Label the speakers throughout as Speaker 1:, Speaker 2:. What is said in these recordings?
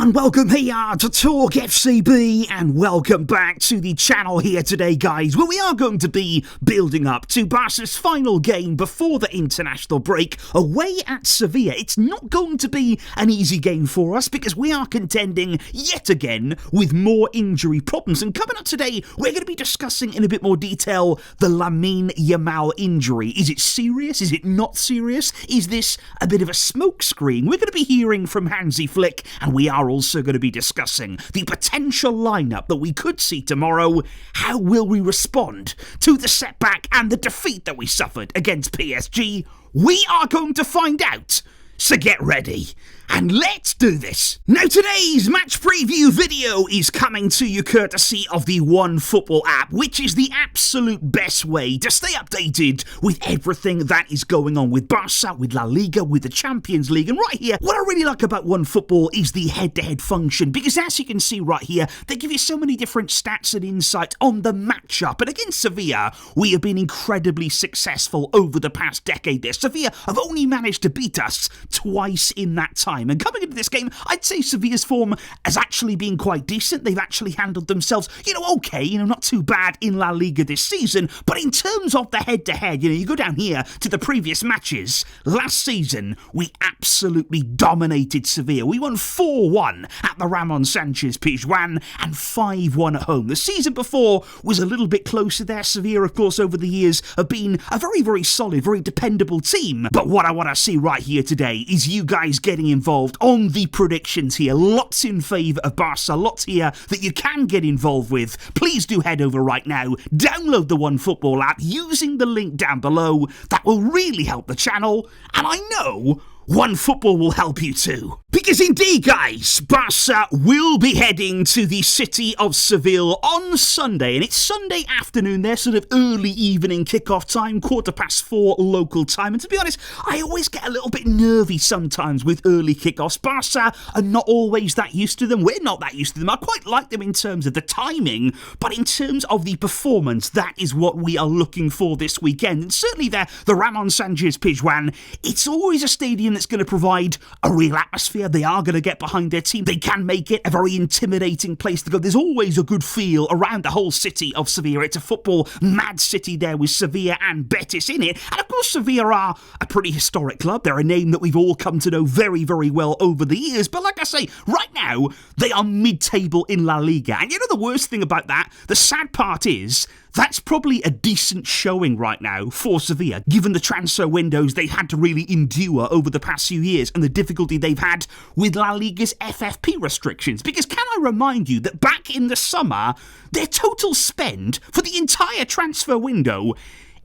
Speaker 1: and welcome here to TalkFCB, and welcome back to the channel here today, guys, where we are going to be building up to Barca's final game before the international break away at Sevilla. It's not going to be an easy game for us because we are contending yet again with more injury problems, and coming up today we're going to be discussing in a bit more detail the Lamine Yamal injury. Is it serious? Is it not serious? Is this a bit of a smokescreen? We're going to be hearing from Hansi Flick, and we are also going to be discussing the potential lineup that we could see tomorrow. How will we respond to the setback and the defeat that we suffered against PSG? We are going to find out, so get ready. And let's do this. Now, today's match preview video is coming to you courtesy of the OneFootball app, which is the absolute best way to stay updated with everything that is going on with Barca, with La Liga, with the Champions League. And right here, what I really like about OneFootball is the head-to-head function, because as you can see right here, they give you so many different stats and insight on the matchup. And against Sevilla, we have been incredibly successful over the past decade there. Sevilla have only managed to beat us twice in that time. And coming into this game, I'd say Sevilla's form has actually been quite decent. They've actually handled themselves, okay, not too bad in La Liga this season. But in terms of the head-to-head, you go down here to the previous matches. Last season, we absolutely dominated Sevilla. We won 4-1 at the Ramon Sanchez Pizjuan and 5-1 at home. The season before was a little bit closer there. Sevilla, of course, over the years have been a very, very solid, very dependable team. But what I want to see right here today is you guys getting involved on the predictions here. Lots in favour of Barca, lots here that you can get involved with. Please do head over right now, download the OneFootball app using the link down below. That will really help the channel, and I know OneFootball will help you too. Because indeed, guys, Barca will be heading to the city of Seville on Sunday, and it's Sunday afternoon, their sort of early evening kickoff time, 4:15 local time. And to be honest, I always get a little bit nervy sometimes with early kickoffs. Barca are not always that used to them. We're not that used to them. I quite like them in terms of the timing, but in terms of the performance, that is what we are looking for this weekend. And certainly there, the Ramon Sanchez Pizjuan, it's always a stadium that's going to provide a real atmosphere. They are going to get behind their team. They can make it a very intimidating place to go. There's always a good feel around the whole city of Sevilla. It's a football mad city there with Sevilla and Betis in it. And of course, Sevilla are a pretty historic club. They're a name that we've all come to know very, very well over the years. But like I say, right now, they are mid-table in La Liga. And the worst thing about that, the sad part is, that's probably a decent showing right now for Sevilla, given the transfer windows they've had to really endure over the past few years and the difficulty they've had with La Liga's FFP restrictions. Because can I remind you that back in the summer, their total spend for the entire transfer window,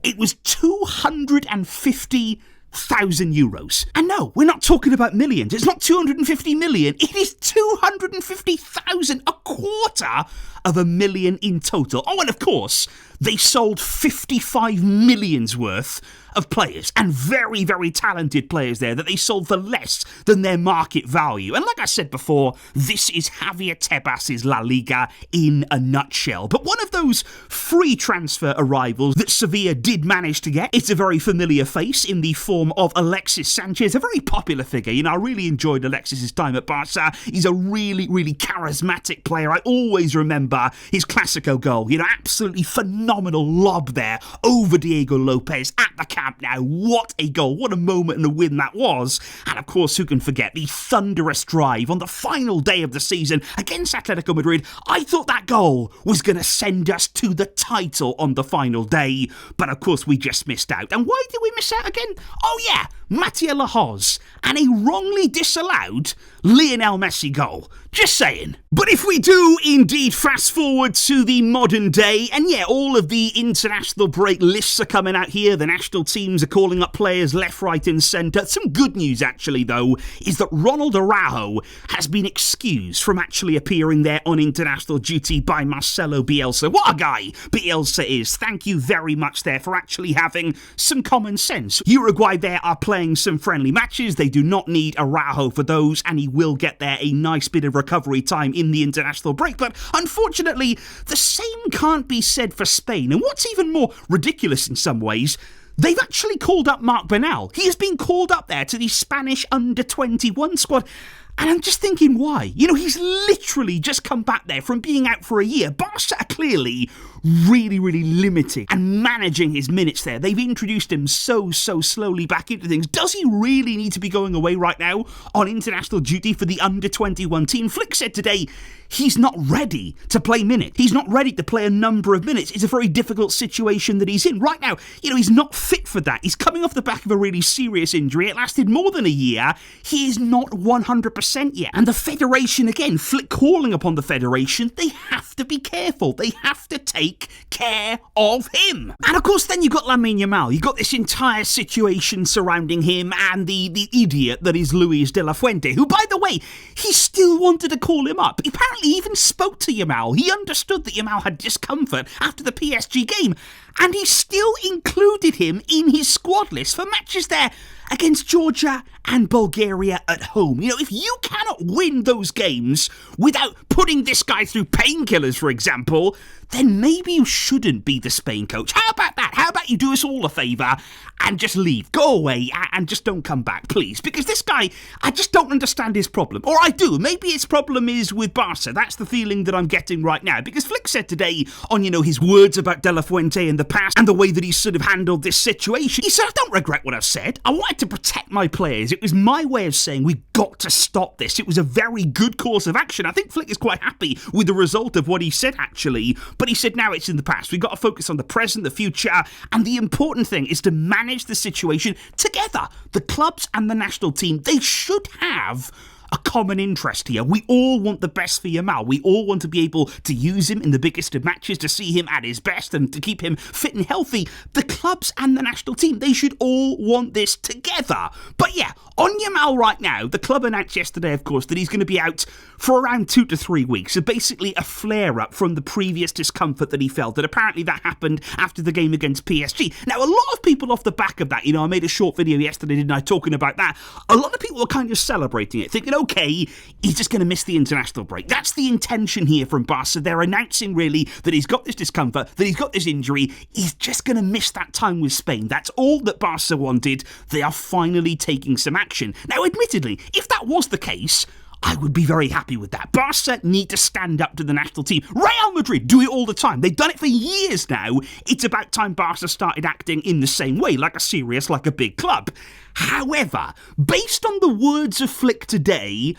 Speaker 1: it was 250,000 euros. And no, we're not talking about millions. It's not 250 million. It is 250,000, a quarter of a million in total. Oh, and of course, they sold 55 millions worth of players, and very, very talented players there that they sold for less than their market value. And like I said before, this is Javier Tebas's La Liga in a nutshell. But one of those free transfer arrivals that Sevilla did manage to get, it's a very familiar face in the form of Alexis Sanchez, a very popular figure. I really enjoyed Alexis's time at Barca. He's a really, really charismatic player. I always remember his Clasico goal. Absolutely phenomenal lob there over Diego Lopez at the Camp Nou. What a goal, what a moment and a win that was. And of course, who can forget the thunderous drive on the final day of the season against Atletico Madrid. I thought that goal was going to send us to the title on the final day, but of course we just missed out. And why did we miss out again? Oh yeah, Mattia Lahoz and a wrongly disallowed Lionel Messi goal. Just saying. But if we do indeed fast forward to the modern day, and yeah, all of the international break lists are coming out here, the national teams are calling up players left, right and centre. Some good news actually though, is that Ronald Araujo has been excused from actually appearing there on international duty by Marcelo Bielsa. What a guy Bielsa is. Thank you very much there for actually having some common sense. Uruguay there are playing some friendly matches. They do not need Araujo for those, and he will get there a nice bit of recovery time in the international break. But unfortunately, the same can't be said for Spain. And what's even more ridiculous in some ways, they've actually called up Marc Bernal. He has been called up there to the Spanish under-21 squad. And I'm just thinking, why? You know, he's literally just come back there from being out for a year. Barca are clearly really, really limited and managing his minutes there. They've introduced him so slowly back into things. Does he really need to be going away right now on international duty for the under-21 team? Flick said today he's not ready to play minutes. He's not ready to play a number of minutes. It's a very difficult situation that he's in. Right now, you know, he's not fit for that. He's coming off the back of a really serious injury. It lasted more than a year. He is not 100% yet. And the Federation, again, Flick calling upon the Federation, they have to be careful. They have to take care of him. And of course, then you've got Lamine Yamal. You've got this entire situation surrounding him and the idiot that is Luis de la Fuente, who, by the way, he still wanted to call him up. He apparently even spoke to Yamal. He understood that Yamal had discomfort after the PSG game, and he still included him in his squad list for matches there against Georgia and Bulgaria at home. You know, if you cannot win those games without putting this guy through painkillers, for example, then maybe you shouldn't be the Spain coach. How about that? How about you do us all a favour and just leave? Go away and just don't come back, please. Because this guy, I just don't understand his problem. Or I do. Maybe his problem is with Barca. That's the feeling that I'm getting right now. Because Flick said today on, you know, his words about De La Fuente in the past and the way that he sort of handled this situation, he said, I don't regret what I've said. I wanted to protect my players. It was my way of saying we've got to stop this. It was a very good course of action. I think Flick is quite happy with the result of what he said, actually. But he said now it's in the past. We've got to focus on the present, the future, and the important thing is to manage the situation together. The clubs and the national team, they should have a common interest here. We all want the best for Yamal. We all want to be able to use him in the biggest of matches, to see him at his best and to keep him fit and healthy. The clubs and the national team, they should all want this together. But yeah, on Yamal right now, the club announced yesterday, of course, that he's going to be out for around 2 to 3 weeks. So basically a flare-up from the previous discomfort that he felt. And apparently that happened after the game against PSG. Now, a lot of people off the back of that, you know, I made a short video yesterday, didn't I, talking about that. A lot of people were kind of celebrating it, thinking, okay, he's just going to miss the international break. That's the intention here from Barca. They're announcing, really, that he's got this discomfort, that he's got this injury. He's just going to miss that time with Spain. That's all that Barca wanted. They are finally taking some action. Now, admittedly, if that was the case, I would be very happy with that. Barca need to stand up to the national team. Real Madrid do it all the time. They've done it for years now. It's about time Barca started acting in the same way, like a big club. However, based on the words of Flick today,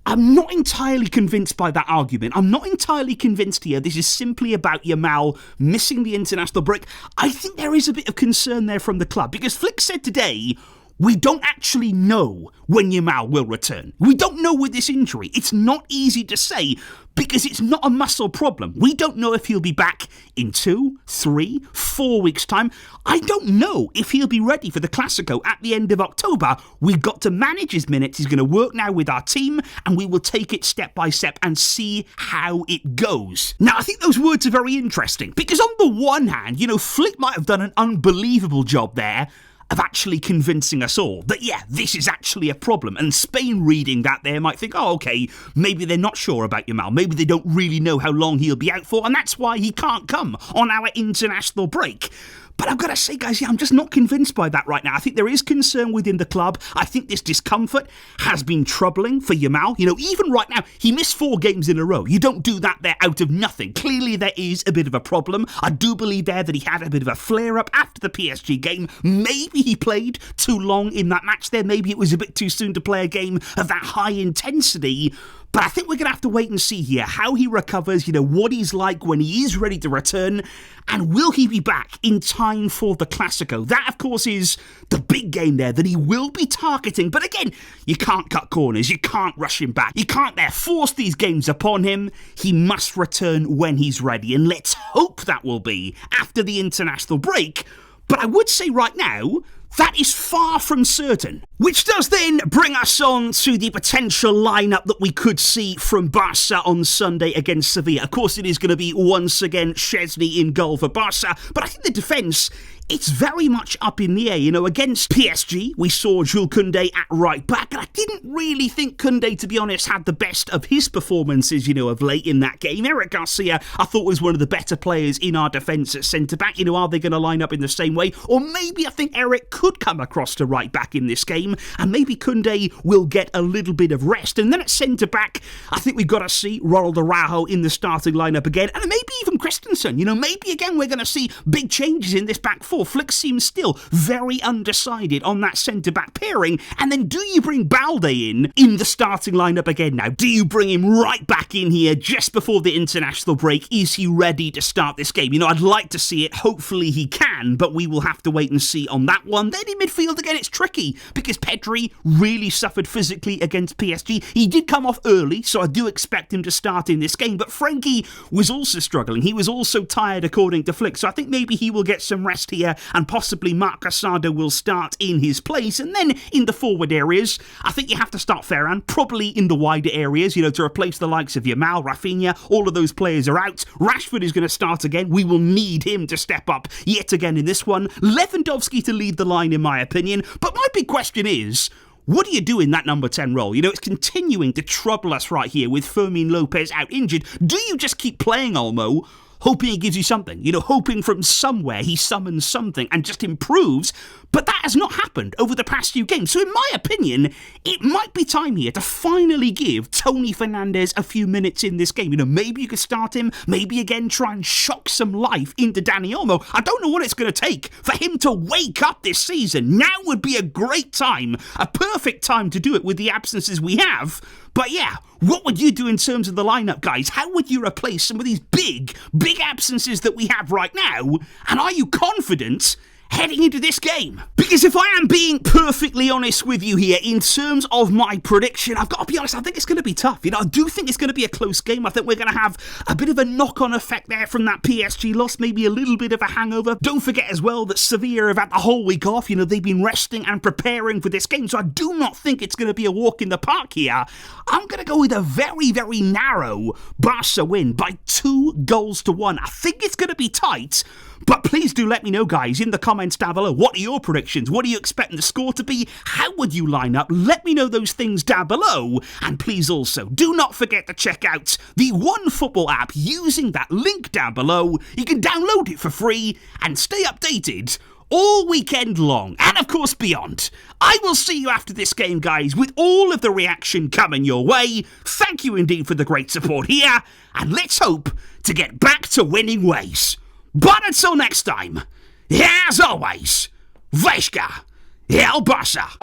Speaker 1: I'm not entirely convinced by that argument. I'm not entirely convinced here this is simply about Yamal missing the international break. I think there is a bit of concern there from the club, because Flick said today, we don't actually know when Yamal will return. We don't know with this injury. It's not easy to say because it's not a muscle problem. We don't know if he'll be back in 2, 3, 4 weeks' time. I don't know if he'll be ready for the Clásico at the end of October. We've got to manage his minutes. He's going to work now with our team, and we will take it step by step and see how it goes. Now, I think those words are very interesting because on the one hand, you know, Flick might have done an unbelievable job there of actually convincing us all that, yeah, this is actually a problem. And Spain reading that there might think, oh, okay, maybe they're not sure about Yamal. Maybe they don't really know how long he'll be out for, and that's why he can't come on our international break. But I've got to say, guys, yeah, I'm just not convinced by that right now. I think there is concern within the club. I think this discomfort has been troubling for Yamal. You know, even right now, he missed 4 games in a row. You don't do that there out of nothing. Clearly, there is a bit of a problem. I do believe there that he had a bit of a flare-up after the PSG game. Maybe he played too long in that match there. Maybe it was a bit too soon to play a game of that high intensity. But I think we're going to have to wait and see here how he recovers, you know, what he's like when he is ready to return, and will he be back in time for the Clásico? That, of course, is the big game there that he will be targeting. But again, you can't cut corners. You can't rush him back. You can't there force these games upon him. He must return when he's ready. And let's hope that will be after the international break. But I would say right now, that is far from certain. Which does then bring us on to the potential lineup that we could see from Barca on Sunday against Sevilla. Of course, it is going to be once again Szczesny in goal for Barca, but I think the defence, it's very much up in the air. You know, against PSG, we saw Jules Koundé at right back, and I didn't really think Koundé, to be honest, had the best of his performances, you know, of late in that game. Eric Garcia, I thought, was one of the better players in our defence at centre-back. You know, are they going to line up in the same way? Or maybe I think Eric could come across to right back in this game. game, and maybe Koundé will get a little bit of rest. And then at centre-back, I think we've got to see Ronald Araujo in the starting lineup again, and maybe even Christensen. Maybe again we're going to see big changes in this back four. Flick seems still very undecided on that centre-back pairing. And then do you bring Balde in the starting lineup again now? Do you bring him right back in here just before the international break? Is he ready to start this game? I'd like to see it. Hopefully he can, but we will have to wait and see on that one. Then in midfield again, it's tricky because Pedri really suffered physically against PSG. He did come off early, so I do expect him to start in this game, but Frenkie was also struggling. He was also tired, according to Flick, so I think maybe he will get some rest here, and possibly Marc Casado will start in his place. And then in the forward areas, I think you have to start Ferran, probably in the wider areas, to replace the likes of Yamal, Rafinha. All of those players are out. Rashford is going to start again. We will need him to step up yet again in this one. Lewandowski to lead the line, in my opinion. But my big question is, what do you do in that number 10 role? It's continuing to trouble us right here with Fermin Lopez out injured. Do you just keep playing Olmo, hoping he gives you something, hoping from somewhere he summons something and just improves? But that has not happened over the past few games. So in my opinion, it might be time here to finally give Tony Fernandes a few minutes in this game. Maybe you could start him, maybe again try and shock some life into Dani Olmo. I don't know what it's going to take for him to wake up this season. Now would be a great time, a perfect time to do it with the absences we have. But yeah, what would you do in terms of the lineup, guys? How would you replace some of these big absences that we have right now? And are you confident heading into this game? Because if I am being perfectly honest with you here, in terms of my prediction, I've got to be honest, I think it's going to be tough. I do think it's going to be a close game. I think we're going to have a bit of a knock-on effect there from that PSG loss, maybe a little bit of a hangover. Don't forget as well that Sevilla have had the whole week off. They've been resting and preparing for this game, so I do not think it's going to be a walk in the park here. I'm going to go with a very, very narrow Barca win by 2-1. I think it's going to be tight. But please do let me know, guys, in the comments down below. What are your predictions? What are you expecting the score to be? How would you line up? Let me know those things down below. And please also, do not forget to check out the OneFootball app using that link down below. You can download it for free and stay updated all weekend long, and of course beyond. I will see you after this game, guys, with all of the reaction coming your way. Thank you indeed for the great support here, and let's hope to get back to winning ways. But until next time, as always, Vejka, El Barça.